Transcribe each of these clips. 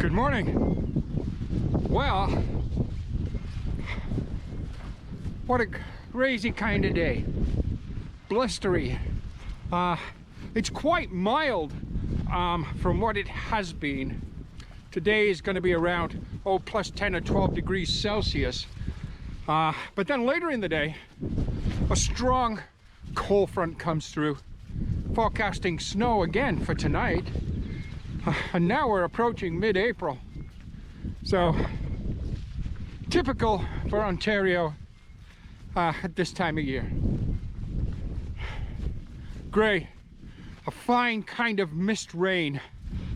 Good morning. Well, what a crazy kind of day. Blistery. It's quite mild from what it has been. Today is going to be around plus 10 or 12 degrees Celsius. But then later in the day, a strong cold front comes through, forecasting snow again for tonight. And now we're approaching mid-April. So, typical for Ontario at this time of year. Grey, a fine kind of mist rain.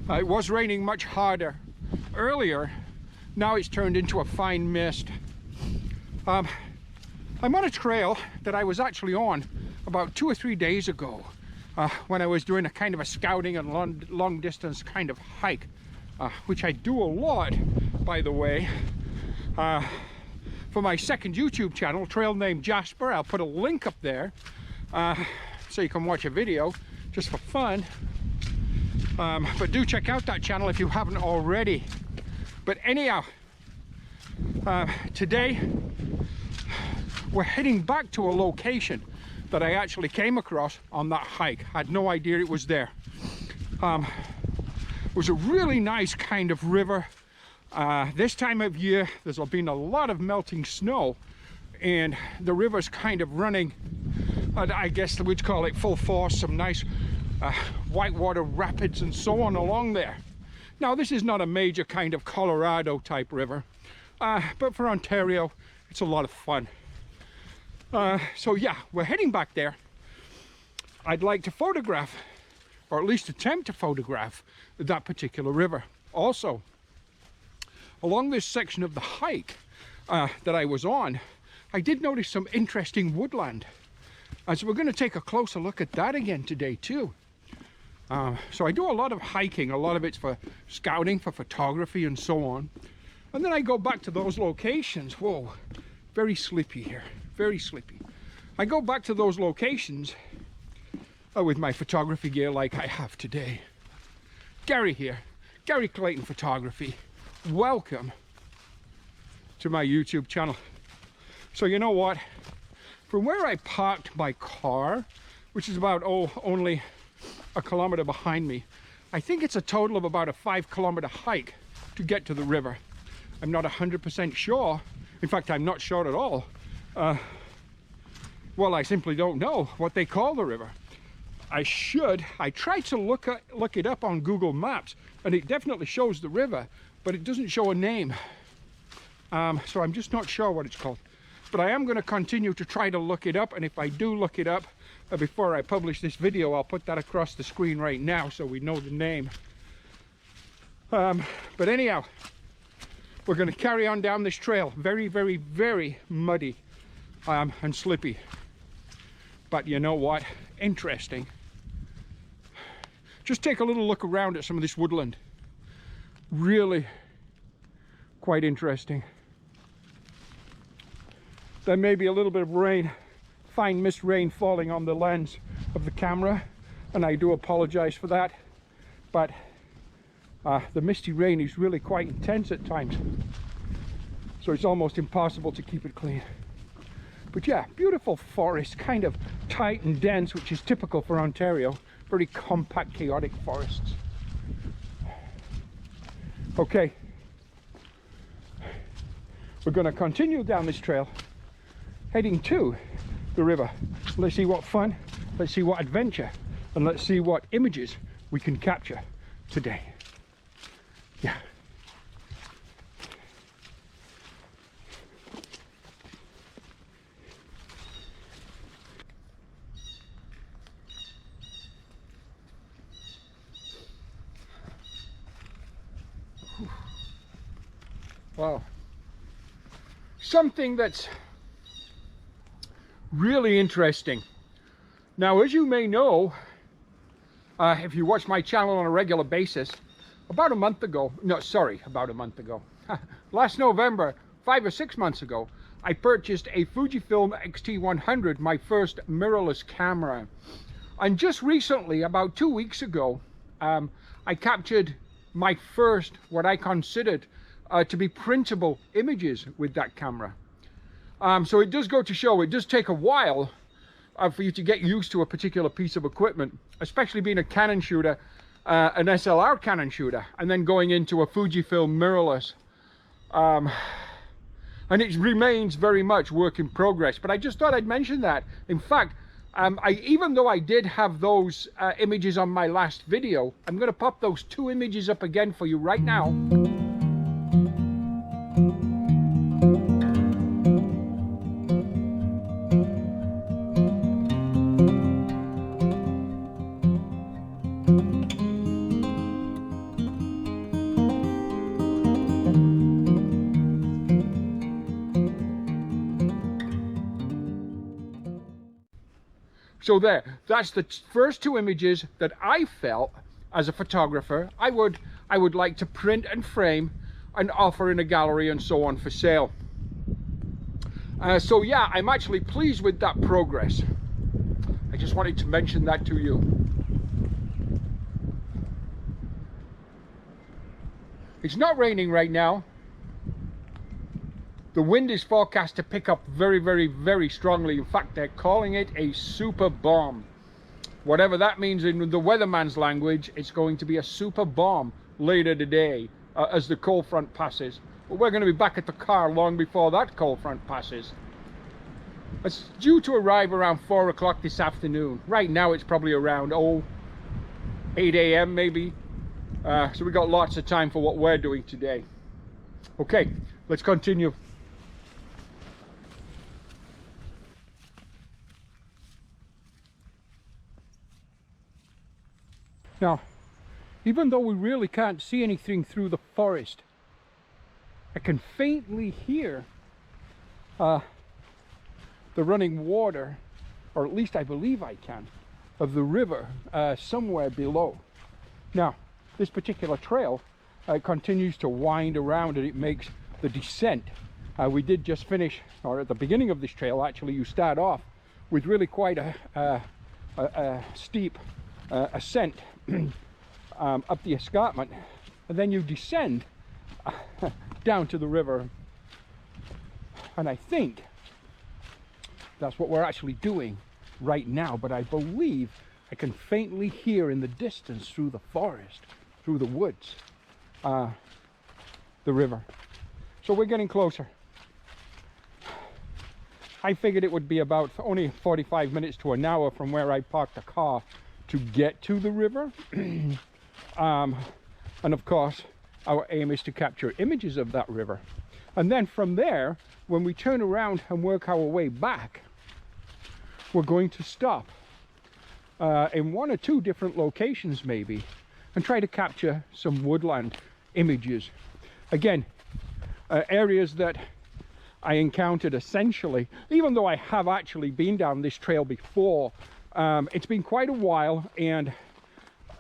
It was raining much harder earlier. Now it's turned into a fine mist. I'm on a trail that I was actually on about 2 or 3 days ago when I was doing a kind of a scouting and long distance kind of hike, which I do a lot, by the way, for my second YouTube channel, Trail Named Jasper. I'll put a link up there so you can watch a video just for fun. But do check out that channel if you haven't already. But anyhow, today we're heading back to a location that I actually came across on that hike. I had no idea it was there. It was a really nice kind of river. This time of year there's been a lot of melting snow and the river's kind of running, I guess we'd call it full force, some nice whitewater rapids and so on along there. Now this is not a major kind of Colorado type river, but for Ontario it's a lot of fun. So yeah, we're heading back there. I'd like to photograph, or at least attempt to photograph, that particular river. Also, along this section of the hike that I was on, I did notice some interesting woodland. And so we're going to take a closer look at that again today too. So I do a lot of hiking, a lot of it's for scouting, for photography and so on. And then I go back to those locations. Whoa, very sleepy here, very sleepy. I go back to those locations with my photography gear like I have today. Gary here, Gary Clayton Photography. Welcome to my YouTube channel. So you know what? From where I parked my car, which is about only a kilometer behind me, I think it's a total of about a 5-kilometer hike to get to the river. I'm not 100% sure. In fact, I'm not sure at all. Well, I simply don't know what they call the river. I tried to look it up on Google Maps, and it definitely shows the river, but it doesn't show a name. So I'm just not sure what it's called. But I am going to continue to try to look it up, and if I do look it up before I publish this video, I'll put that across the screen right now so we know the name. But anyhow, we're going to carry on down this trail. Very, very, very muddy and slippy. But you know what? Interesting. Just take a little look around at some of this woodland. Really quite interesting. There may be a little bit of rain, fine mist rain falling on the lens of the camera, and I do apologize for that. But the misty rain is really quite intense at times, so it's almost impossible to keep it clean. But yeah, beautiful forest, kind of tight and dense, which is typical for Ontario. Very compact, chaotic forests. Okay, we're going to continue down this trail, heading to the river. Let's see what fun, let's see what adventure, and let's see what images we can capture today. Yeah. Wow. Something that's really interesting. Now, as you may know, if you watch my channel on a regular basis, about a month ago, last November, 5 or 6 months ago, I purchased a Fujifilm X-T100, my first mirrorless camera. And just recently, about 2 weeks ago, I captured my first, what I considered to be printable images with that camera. So it does go to show, it does take a while for you to get used to a particular piece of equipment, especially being a Canon shooter, an SLR Canon shooter, and then going into a Fujifilm mirrorless. And it remains very much work in progress, but I just thought I'd mention that. In fact, even though I did have those images on my last video, I'm going to pop those 2 images up again for you right now. So there, that's the first 2 images that I felt as a photographer I would like to print and frame and offer in a gallery and so on for sale. So yeah, I'm actually pleased with that progress. I just wanted to mention that to you. It's not raining right now. The wind is forecast to pick up very, very, very strongly. In fact, they're calling it a super bomb. Whatever that means in the weatherman's language, it's going to be a super bomb later today as the cold front passes. But we're going to be back at the car long before that cold front passes. It's due to arrive around 4 o'clock this afternoon. Right now it's probably around 8 a.m. maybe. So we got lots of time for what we're doing today. Okay, let's continue. Now, even though we really can't see anything through the forest, I can faintly hear the running water, or at least I believe I can, of the river somewhere below. Now, this particular trail continues to wind around and it makes the descent. We did just finish, or at the beginning of this trail actually, you start off with really quite a steep ascent up the escarpment, and then you descend down to the river, and I think that's what we're actually doing right now. But I believe I can faintly hear in the distance through the forest, through the woods, the river. So we're getting closer. I figured it would be about only 45 minutes to an hour from where I parked the car to get to the river. And of course our aim is to capture images of that river, and then from there, when we turn around and work our way back, we're going to stop in 1 or 2 different locations maybe and try to capture some woodland images. Again, areas that I encountered essentially, even though I have actually been down this trail before. It's been quite a while, and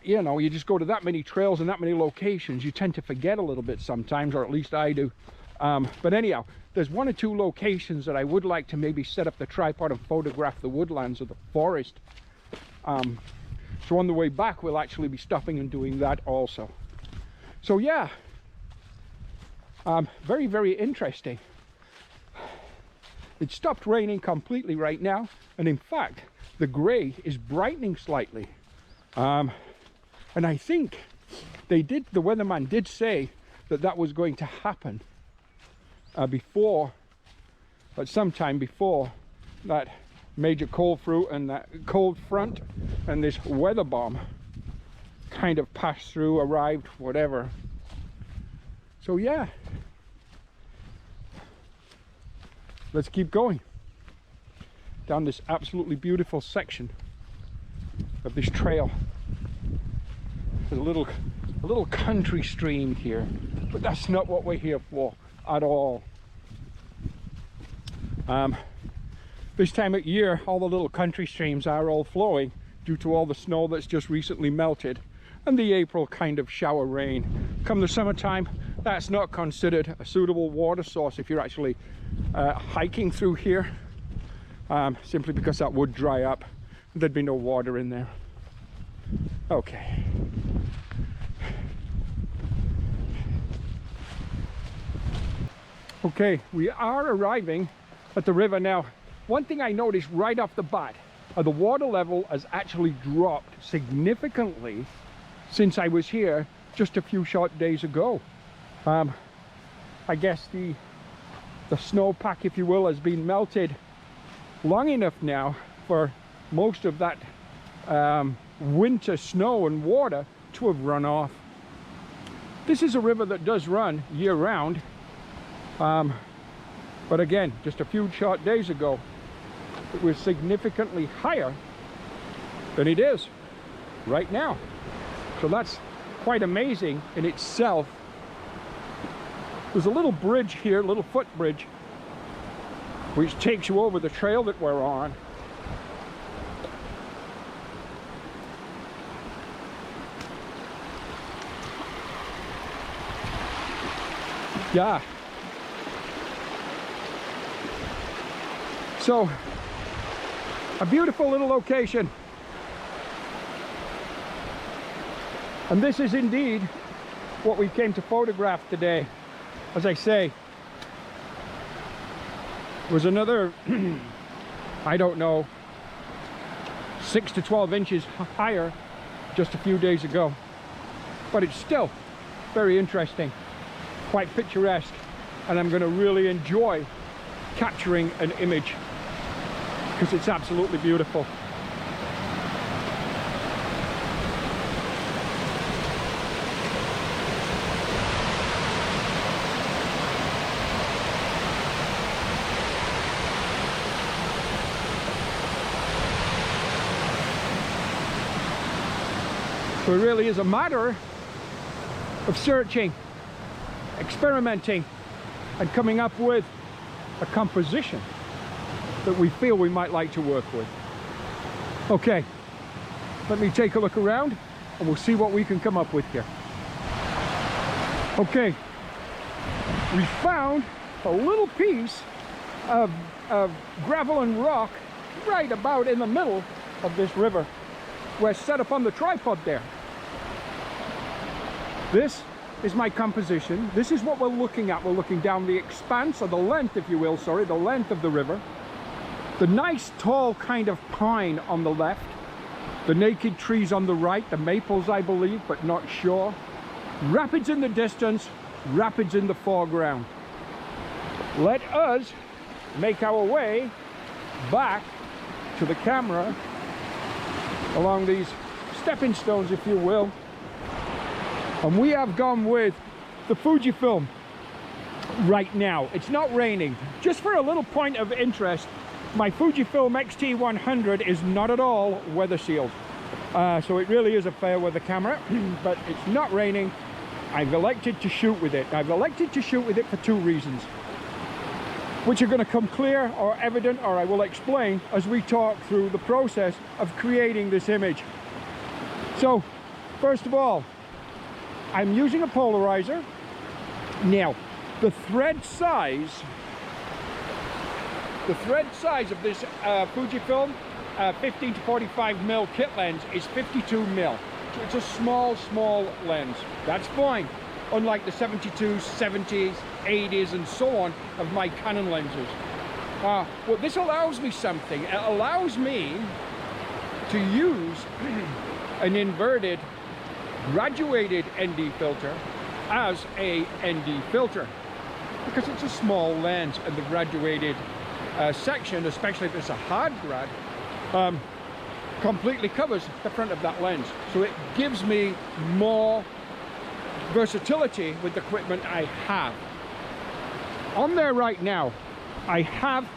you know, you just go to that many trails and that many locations, you tend to forget a little bit sometimes, or at least I do. But anyhow, there's 1 or 2 locations that I would like to maybe set up the tripod and photograph the woodlands or the forest. So on the way back, we'll actually be stopping and doing that also. So yeah, very, very interesting. It stopped raining completely right now, and in fact, the gray is brightening slightly. And I think the weatherman did say that that was going to happen sometime before that major cold front and that cold front and this weather bomb kind of passed through, arrived, whatever. So yeah, let's keep going down this absolutely beautiful section of this trail. There's a little country stream here, but that's not what we're here for at all. This time of year, all the little country streams are all flowing due to all the snow that's just recently melted and the April kind of shower rain. Come the summertime, that's not considered a suitable water source if you're actually hiking through here, simply because that would dry up. There'd be no water in there. Okay. Okay, we are arriving at the river now. One thing I noticed right off the bat, the water level has actually dropped significantly since I was here just a few short days ago. I guess the snowpack, if you will, has been melted long enough now for most of that winter snow and water to have run off. This is a river that does run year-round, but again, just a few short days ago, it was significantly higher than it is right now. So that's quite amazing in itself. There's a little bridge here, a little footbridge, which takes you over the trail that we're on. Yeah. So, a beautiful little location. And this is indeed what we came to photograph today. As I say, it was another, I don't know, 6 to 12 inches higher just a few days ago. But it's still very interesting, quite picturesque, and I'm going to really enjoy capturing an image because it's absolutely beautiful. So it really is a matter of searching, experimenting, and coming up with a composition that we feel we might like to work with. Okay, let me take a look around and we'll see what we can come up with here. Okay, we found a little piece of gravel and rock right about in the middle of this river. We're set up on the tripod there. This is my composition. This is what we're looking at. We're looking down the expanse, or the length, if you will, sorry, the length of the river. The nice tall kind of pine on the left. The naked trees on the right, the maples I believe, but not sure. Rapids in the distance, rapids in the foreground. Let us make our way back to the camera along these stepping stones, if you will. And we have gone with the Fujifilm right now. It's not raining. Just for a little point of interest, my Fujifilm X-T100 is not at all weather sealed. So it really is a fair weather camera, but it's not raining. I've elected to shoot with it. I've elected to shoot with it for two reasons, which are going to come clear or evident, or I will explain as we talk through the process of creating this image. So, first of all, I'm using a polarizer. Now, the thread size of this Fujifilm 15 to 45 mil kit lens is 52 mil. So it's a small lens. That's fine. Unlike the 72s, 70s, 80s, and so on of my Canon lenses. Well, this allows me something. It allows me to use an inverted graduated ND filter as a ND filter, because it's a small lens, and the graduated section, especially if it's a hard grad, completely covers the front of that lens. So it gives me more versatility with the equipment I have. On there right now, I have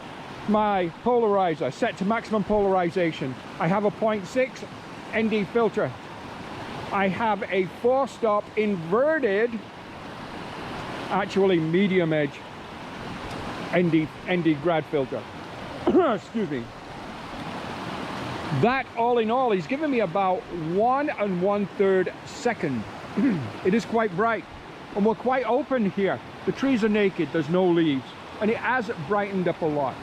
my polarizer set to maximum polarization. I have a 0.6 ND filter. I have a 4-stop inverted, actually medium edge ND grad filter. Excuse me. That all in all is giving me about 1 1/3 second. It is quite bright, and we're quite open here. The trees are naked, there's no leaves, and it has brightened up a lot.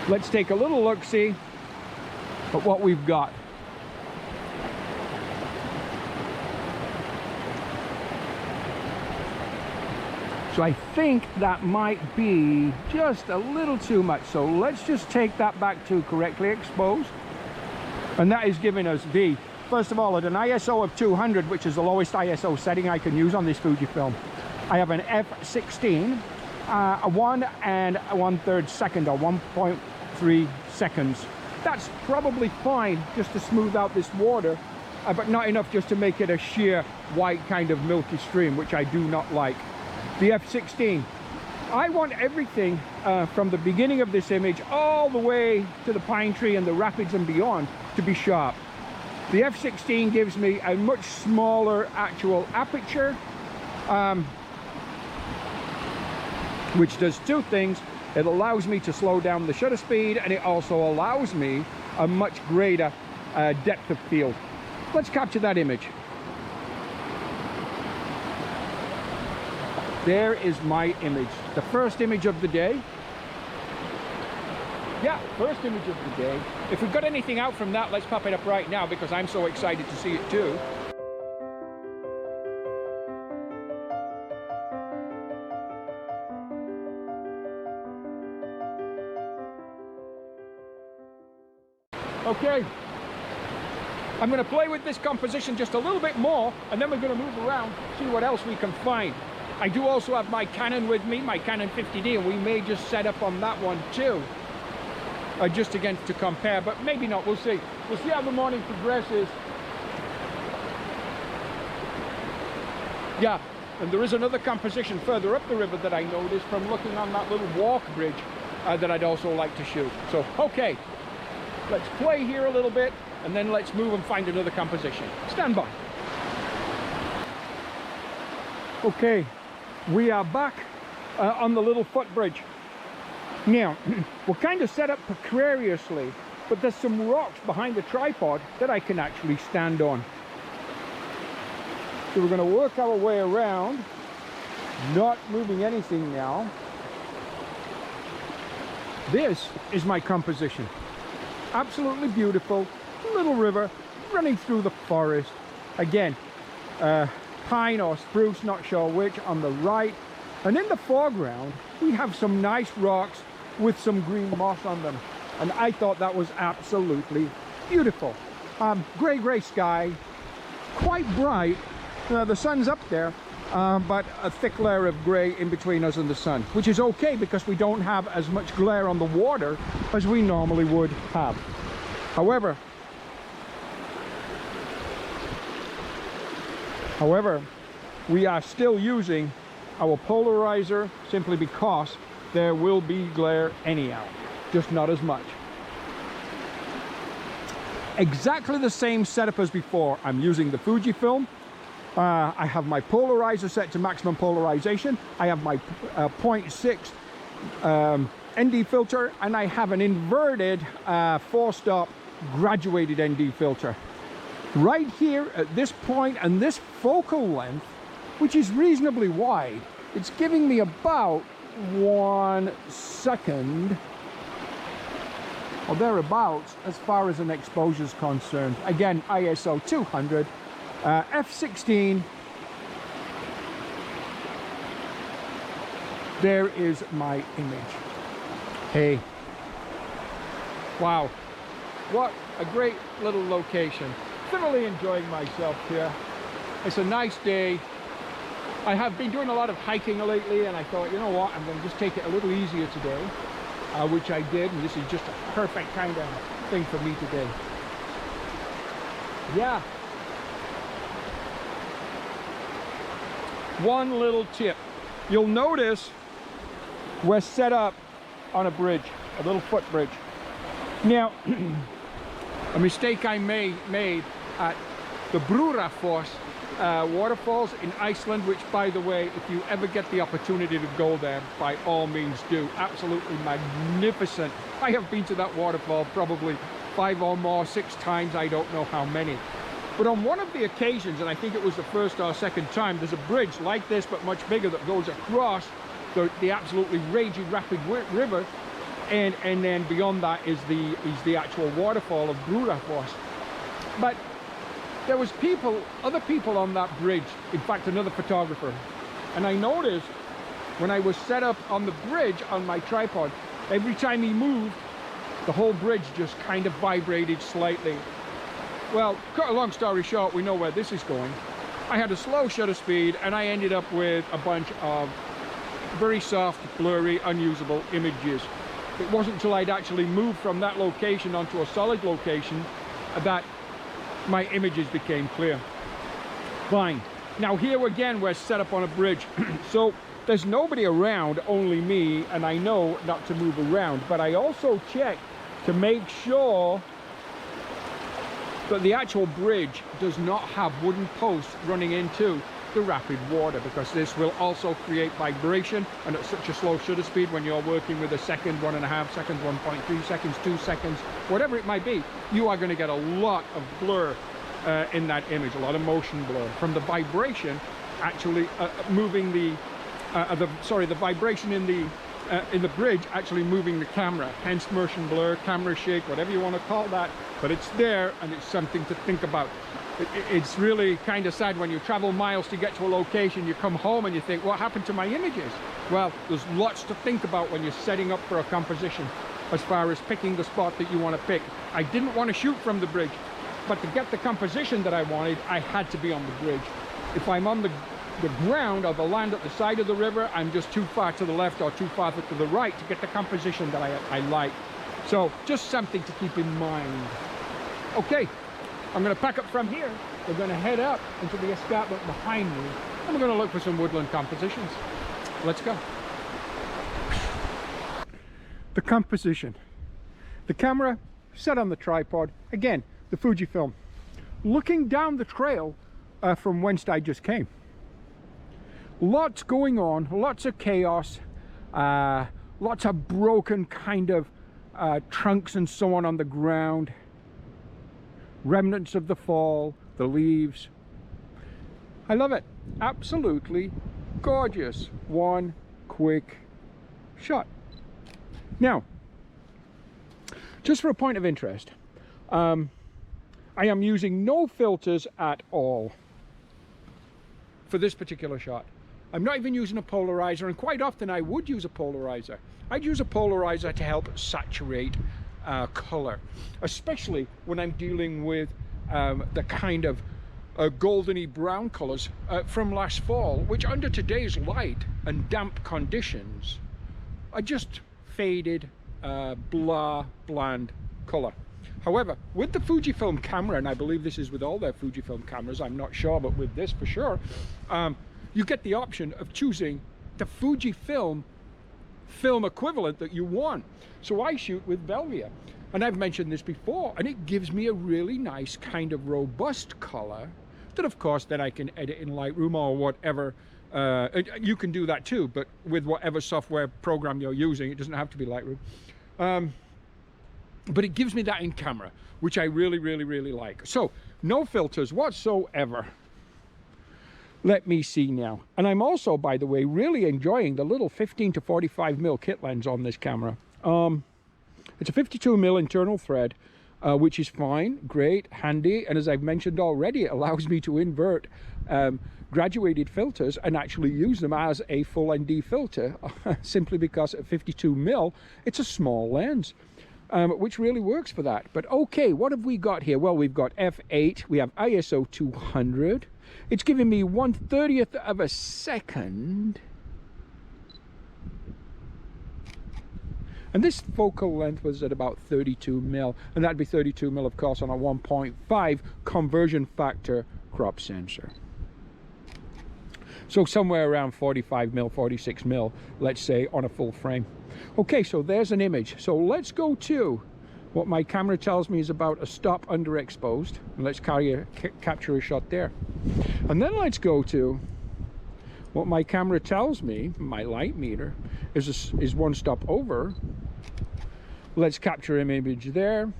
Let's take a little look-see at what we've got. So I think that might be just a little too much. So let's just take that back to correctly exposed. And that is giving us the, first of all, at an ISO of 200, which is the lowest ISO setting I can use on this Fujifilm, I have an f/16, a 1 1/3 second, or 1.3 seconds. That's probably fine just to smooth out this water, but not enough just to make it a sheer white kind of milky stream, which I do not like. The f/16, I want everything from the beginning of this image all the way to the pine tree and the rapids and beyond to be sharp. The f/16 gives me a much smaller actual aperture, which does two things. It allows me to slow down the shutter speed, and it also allows me a much greater depth of field. Let's capture that image. There is my image, the first image of the day. Yeah, first image of the day. If we've got anything out from that, let's pop it up right now, because I'm so excited to see it too. Okay, I'm going to play with this composition just a little bit more, and then we're going to move around, see what else we can find. I do also have my Canon with me, my Canon 50D, and we may just set up on that one too, just again to compare, but maybe not, we'll see. We'll see how the morning progresses. Yeah, and there is another composition further up the river that I noticed from looking on that little walk bridge that I'd also like to shoot. So, okay, let's play here a little bit, and then let's move and find another composition. Stand by. Okay, we are back on the little footbridge. Now, we're kind of set up precariously, but there's some rocks behind the tripod that I can actually stand on. So we're going to work our way around, not moving anything now. This is my composition. Absolutely beautiful, little river running through the forest. Again, pine or spruce, not sure which, on the right. And in the foreground, we have some nice rocks with some green moss on them. And I thought that was absolutely beautiful. Gray sky, quite bright. The sun's up there, but a thick layer of gray in between us and the sun, which is okay because we don't have as much glare on the water as we normally would have. However, we are still using our polarizer simply because there will be glare anyhow, just not as much. Exactly the same setup as before. I'm using the Fujifilm. I have my polarizer set to maximum polarization. I have my 0.6 ND filter, and I have an inverted 4-stop graduated ND filter. Right here at this point and this focal length, which is reasonably wide, it's giving me about 1 second or thereabouts as far as an exposure is concerned. Again, ISO 200, f/16. There is my image. Hey, wow, what a great little location. Thoroughly enjoying myself here. It's a nice day. I have been doing a lot of hiking lately, and I thought, you know what, I'm going to just take it a little easier today, which I did, and this is just a perfect kind of thing for me today. Yeah. One little tip. You'll notice we're set up on a bridge, a little footbridge. Now, a mistake I made at the Brúarfoss waterfalls in Iceland, which, by the way, if you ever get the opportunity to go there, by all means do. Absolutely magnificent. I have been to that waterfall probably 5 or more, 6 times, I don't know how many. But on one of the occasions, and I think it was the first or second time, there's a bridge like this but much bigger that goes across the absolutely raging rapid river, and then beyond that is the actual waterfall of Brúarfoss. But there was other people on that bridge, in fact another photographer, and I noticed when I was set up on the bridge on my tripod, every time he moved, the whole bridge just kind of vibrated slightly. Well, cut a long story short, we know where this is going. I had a slow shutter speed and I ended up with a bunch of very soft, blurry, unusable images. It wasn't until I'd actually moved from that location onto a solid location that my images became clear. Fine. Now here again, we're set up on a bridge. So there's nobody around, only me, and I know not to move around, but I also check to make sure that the actual bridge does not have wooden posts running into the rapid water, because this will also create vibration, and at such a slow shutter speed, when you're working with a second, 1.5 seconds, 1.3 seconds, 2 seconds, whatever it might be, you are going to get a lot of blur in that image, a lot of motion blur from the vibration actually moving the vibration in the bridge actually moving the camera, hence motion blur, camera shake, whatever you want to call that, but it's there and it's something to think about. It's really kind of sad when you travel miles to get to a location, you come home and you think, what happened to my images? Well, there's lots to think about when you're setting up for a composition as far as picking the spot that you want to pick. I didn't want to shoot from the bridge, but to get the composition that I wanted, I had to be on the bridge. If I'm on the ground or the land at the side of the river, I'm just too far to the left or too far to the right to get the composition that I like. So just something to keep in mind. Okay, I'm going to pack up from here. We're going to head up into the escarpment behind me, and we're going to look for some woodland compositions. Let's go. The composition. The camera set on the tripod. Again, the Fujifilm. Looking down the trail from whence I just came. Lots going on, lots of chaos, lots of broken kind of trunks and so on the ground, remnants of the fall, the leaves. I love it. Absolutely gorgeous. One quick shot. Now, just for a point of interest, I am using no filters at all for this particular shot. I'm not even using a polarizer, and quite often I would use a polarizer. I'd use a polarizer to help saturate color, especially when I'm dealing with the kind of goldeny brown colors from last fall, which under today's light and damp conditions are just faded, bland color. However, with the Fujifilm camera, and I believe this is with all their Fujifilm cameras, I'm not sure, but with this for sure, you get the option of choosing the Fujifilm film equivalent that you want. So I shoot with Velvia, and I've mentioned this before, and it gives me a really nice kind of robust color that of course then I can edit in Lightroom or whatever. You can do that too, but with whatever software program you're using. It doesn't have to be Lightroom. But it gives me that in camera, which I really, really, really like. So no filters whatsoever. Let me see now. And I'm also, by the way, really enjoying the little 15 to 45mm kit lens on this camera. It's a 52mm internal thread, which is fine, great, handy. And as I've mentioned already, it allows me to invert graduated filters and actually use them as a full ND filter, simply because at 52mm, it's a small lens. Which really works for that. But okay, what have we got here? Well, we've got f8, we have ISO 200. It's giving me 1/30th of a second. And this focal length was at about 32mm, and that'd be 32mm, of course, on a 1.5 conversion factor crop sensor. So somewhere around 45mm, 46mm, let's say, on a full frame. Okay, so there's an image. So let's go to what my camera tells me is about a stop underexposed. And let's capture a shot there. And then let's go to what my camera tells me, my light meter, is one stop over. Let's capture an image there.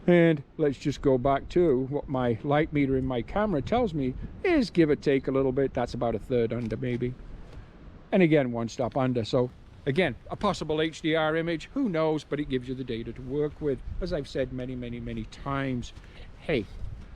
And let's just go back to what my light meter in my camera tells me is, give or take a little bit. That's about a third under maybe. And again, one stop under. So again, a possible HDR image, who knows, but it gives you the data to work with. As I've said many, many, many times, hey,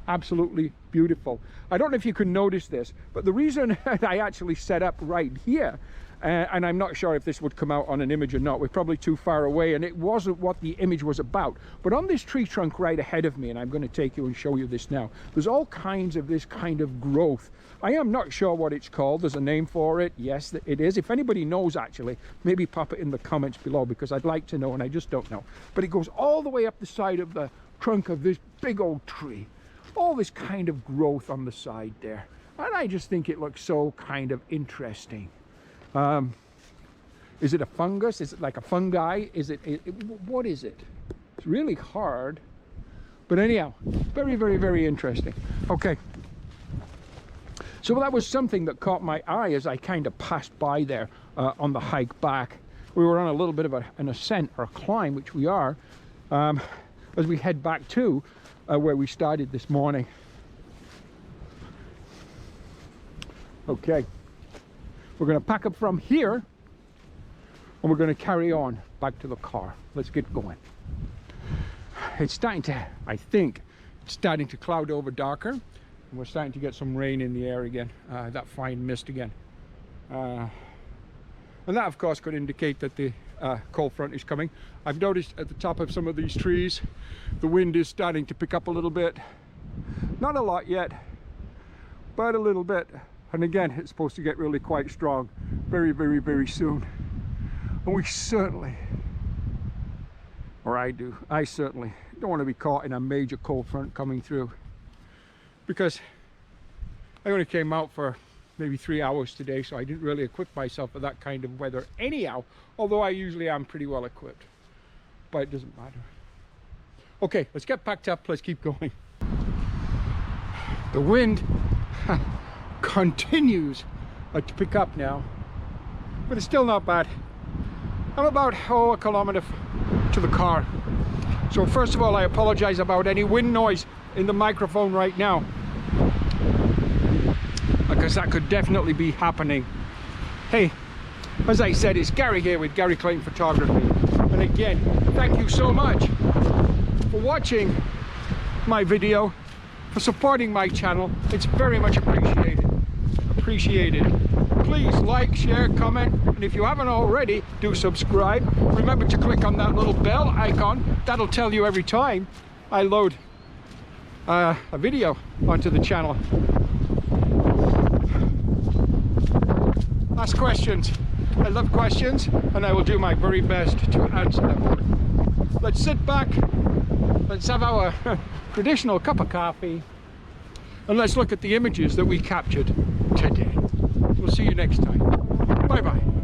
absolutely beautiful. I don't know if you can notice this, but the reason I actually set up right here, and I'm not sure if this would come out on an image or not, we're probably too far away and it wasn't what the image was about, but on this tree trunk right ahead of me, and I'm going to take you and show you this now, there's all kinds of this kind of growth. I am not sure what it's called. There's a name for it. Yes, it is. If anybody knows, actually, maybe pop it in the comments below, because I'd like to know and I just don't know. But it goes all the way up the side of the trunk of this big old tree. All this kind of growth on the side there, and I just think it looks so kind of interesting. Is it a fungus? Is it like a fungi? Is it what is it? It's really hard, but anyhow, very, very, very interesting. Okay, so that was something that caught my eye as I kind of passed by there on the hike back. We were on a little bit of an ascent or a climb, which we are, as we head back to where we started this morning. Okay, we're going to pack up from here and we're going to carry on back to the car. Let's get going. It's starting to, I think, it's starting to cloud over darker, and we're starting to get some rain in the air again, that fine mist again. And that, of course, could indicate that the cold front is coming. I've noticed at the top of some of these trees, the wind is starting to pick up a little bit. Not a lot yet, but a little bit. And again, it's supposed to get really quite strong very, very, very soon. And we certainly, or I certainly don't want to be caught in a major cold front coming through, because I only came out for maybe 3 hours today, so I didn't really equip myself for that kind of weather anyhow, although I usually am pretty well equipped, but it doesn't matter. Okay, let's get packed up, let's keep going. The wind continues to pick up now, but it's still not bad. I'm about a kilometer to the car, so first of all, I apologize about any wind noise in the microphone right now, because that could definitely be happening. Hey, as I said, it's Gary here with Gary Clayton Photography, and again, thank you so much for watching my video, for supporting my channel. It's very much appreciated. Please like, share, comment, and if you haven't already, do subscribe. Remember to click on that little bell icon. That'll tell you every time I load a video onto the channel. Ask questions. I love questions, and I will do my very best to answer them. Let's sit back, let's have our traditional cup of coffee, and let's look at the images that we captured today. We'll see you next time. Bye bye.